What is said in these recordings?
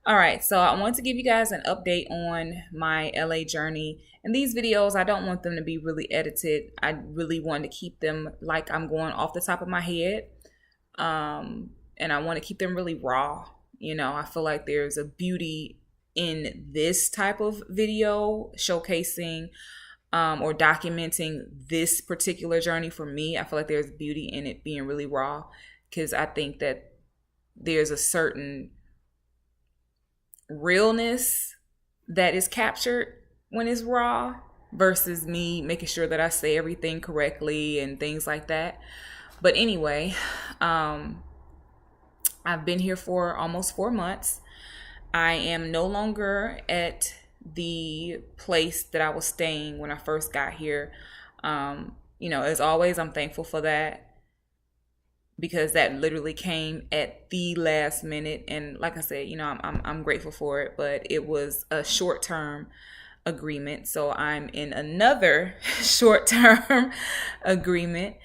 All right, so I want to give you guys an update on my LA journey. And these videos, I don't want them to be really edited. I really want to keep them like I'm going off the top of my head. And I want to keep them really raw. I feel like there's a beauty in this type of video showcasing or documenting this particular journey for me. I feel like there's beauty in it being really raw because I think that there's a certain realness that is captured when it's raw versus me making sure that I say everything correctly and things like that. But anyway, I've been here for almost 4 months. I am no longer at the place that I was staying when I first got here. As always, I'm thankful for that because that literally came at the last minute. And like I said, I'm grateful for it, but it was a short-term agreement. So I'm in another short-term agreement.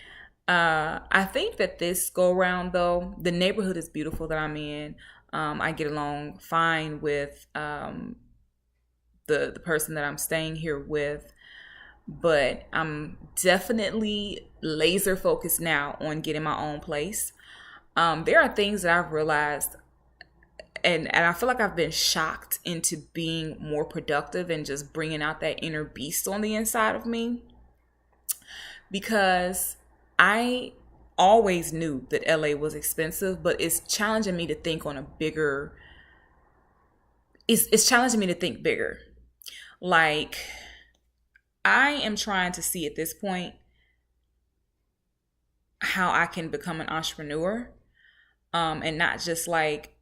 I think that this go around though, the neighborhood is beautiful that I'm in. I get along fine with the person that I'm staying here with, but I'm definitely laser focused now on getting my own place. There are things that I've realized and I feel like I've been shocked into being more productive and just bringing out that inner beast on the inside of me, because I always knew that LA was expensive, but it's challenging me to think on a bigger, it's challenging me to think bigger. Like, I am trying to see at this point how I can become an entrepreneur, and not just like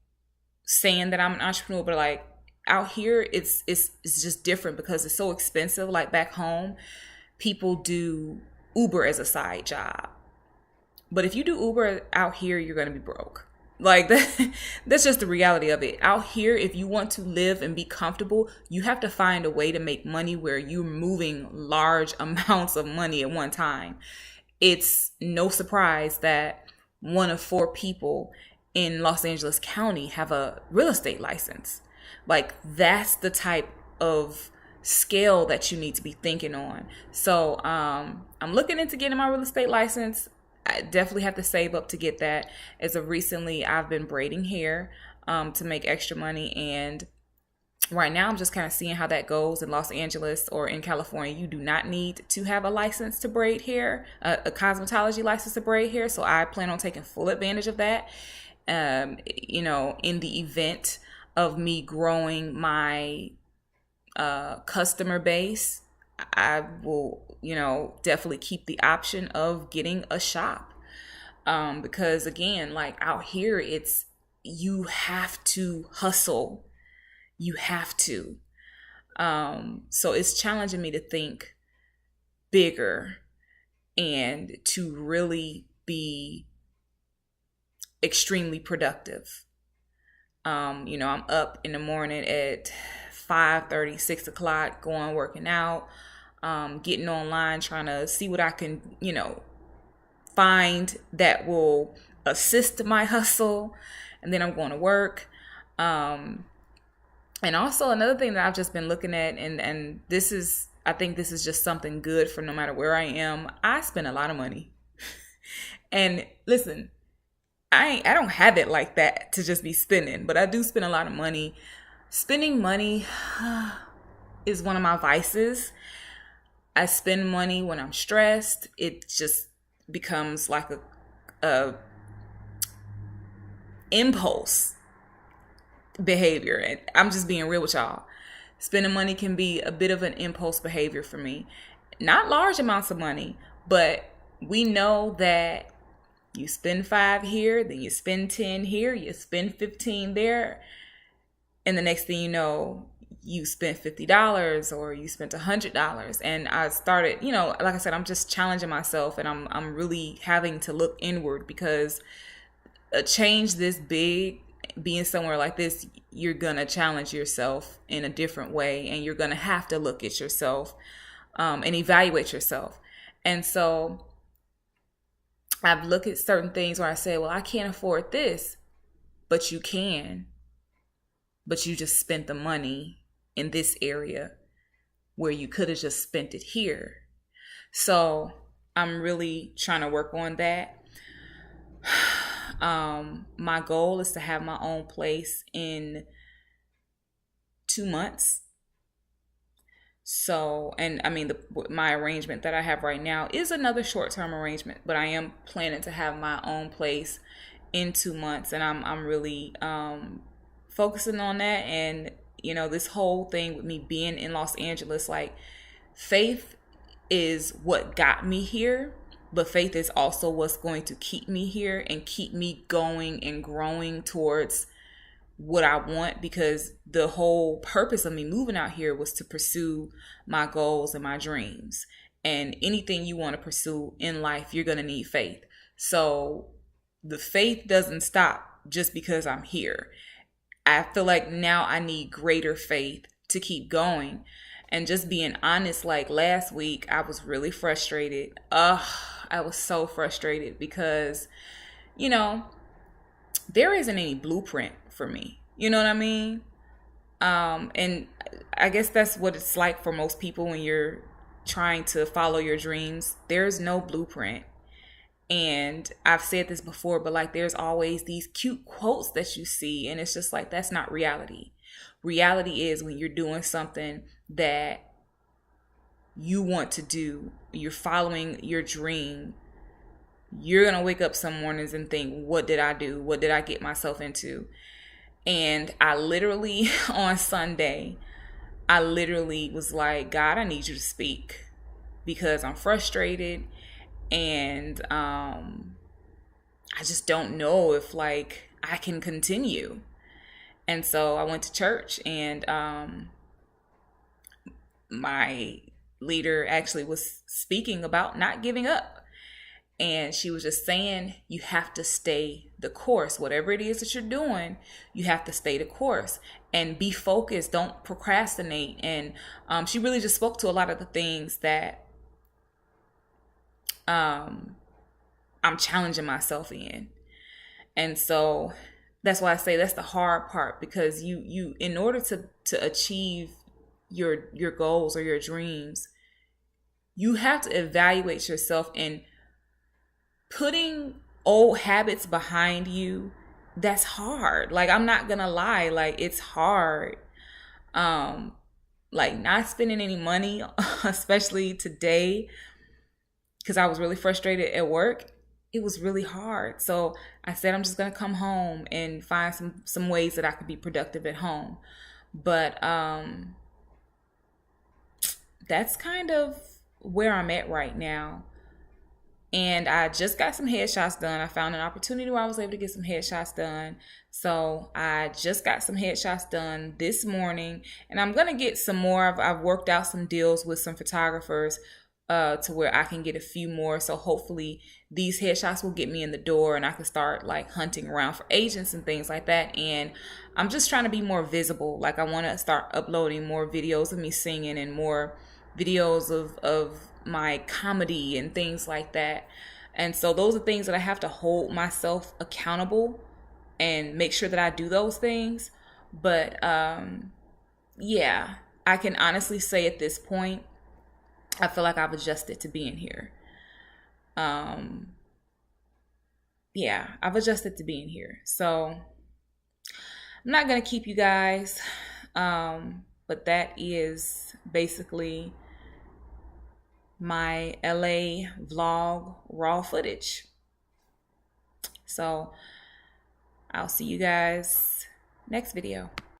saying that I'm an entrepreneur, but like out here it's just different because it's so expensive. Like back home, people do Uber as a side job. But if you do Uber out here, you're going to be broke. Like that's just the reality of it. Out here, if you want to live and be comfortable, you have to find a way to make money where you're moving large amounts of money at one time. It's no surprise that 1 of 4 people in Los Angeles County have a real estate license. Like that's the type of scale that you need to be thinking on. So I'm looking into getting my real estate license. I definitely have to save up to get that. As of recently, I've been braiding hair to make extra money, and right now I'm just kind of seeing how that goes. In Los Angeles or in California, you do not need to have a license to braid hair, a cosmetology license to braid hair. So I plan on taking full advantage of that. In the event of me growing my customer base, I will, definitely keep the option of getting a shop. Because again, like out here, you have to hustle. You have to. So it's challenging me to think bigger and to really be extremely productive. I'm up in the morning at 5:30, 6 o'clock, going working out, getting online, trying to see what I can, find that will assist my hustle. And then I'm going to work. And also another thing that I've just been looking at, and I think this is just something good for no matter where I am. I spend a lot of money. And listen, I don't have it like that to just be spending, but I do spend a lot of money. Spending money is one of my vices. I spend money when I'm stressed. It just becomes like a impulse behavior. And I'm just being real with y'all. Spending money can be a bit of an impulse behavior for me. Not large amounts of money, but we know that you spend 5 here, then you spend 10 here, you spend 15 there. And the next thing you know, you spent $50 or you spent $100. And I started, like I said, I'm just challenging myself, and I'm really having to look inward, because a change this big, being somewhere like this, you're going to challenge yourself in a different way, and you're going to have to look at yourself and evaluate yourself. And so I've looked at certain things where I say, well, I can't afford this, but you can. but you just spent the money in this area where you could have just spent it here. So I'm really trying to work on that. My goal is to have my own place in 2 months. So, and I mean, my arrangement that I have right now is another short-term arrangement, but I am planning to have my own place in 2 months, and I'm really focusing on that. And this whole thing with me being in Los Angeles, like, faith is what got me here, but faith is also what's going to keep me here and keep me going and growing towards what I want, because the whole purpose of me moving out here was to pursue my goals and my dreams. And anything you want to pursue in life, you're going to need faith. So the faith doesn't stop just because I'm here. I feel like now I need greater faith to keep going. And just being honest, like last week, I was really frustrated. I was so frustrated because, there isn't any blueprint for me. You know what I mean? And I guess that's what it's like for most people when you're trying to follow your dreams. There's no blueprint. And I've said this before, but like there's always these cute quotes that you see, and it's just like, that's not reality. Reality is when you're doing something that you want to do, you're following your dream, you're going to wake up some mornings and think, what did I do? What did I get myself into? And I literally, on Sunday, was like, God, I need you to speak, because I'm frustrated, and I just don't know if like I can continue. And so I went to church, and my leader actually was speaking about not giving up. And she was just saying, you have to stay the course. Whatever it is that you're doing, you have to stay the course and be focused. Don't procrastinate. And she really just spoke to a lot of the things that I'm challenging myself in. And so that's why I say that's the hard part, because you in order to achieve your goals or your dreams, you have to evaluate yourself, and putting old habits behind you, that's hard. Like, I'm not gonna lie, like it's hard. Like not spending any money, especially today, because I was really frustrated at work. It was really hard. So I said, I'm just gonna come home and find some ways that I could be productive at home. But that's kind of where I'm at right now. And I just got some headshots done. I found an opportunity where I was able to get some headshots done. So I just got some headshots done this morning, and I'm going to get some more. I've worked out some deals with some photographers to where I can get a few more. So hopefully these headshots will get me in the door, and I can start like hunting around for agents and things like that. And I'm just trying to be more visible. Like, I want to start uploading more videos of me singing and more videos of my comedy and things like that. And so those are things that I have to hold myself accountable and make sure that I do those things. But yeah, I can honestly say at this point, I feel like I've adjusted to being here. Yeah, I've adjusted to being here. So I'm not gonna keep you guys, but that is basically my LA vlog raw footage. So I'll see you guys next video.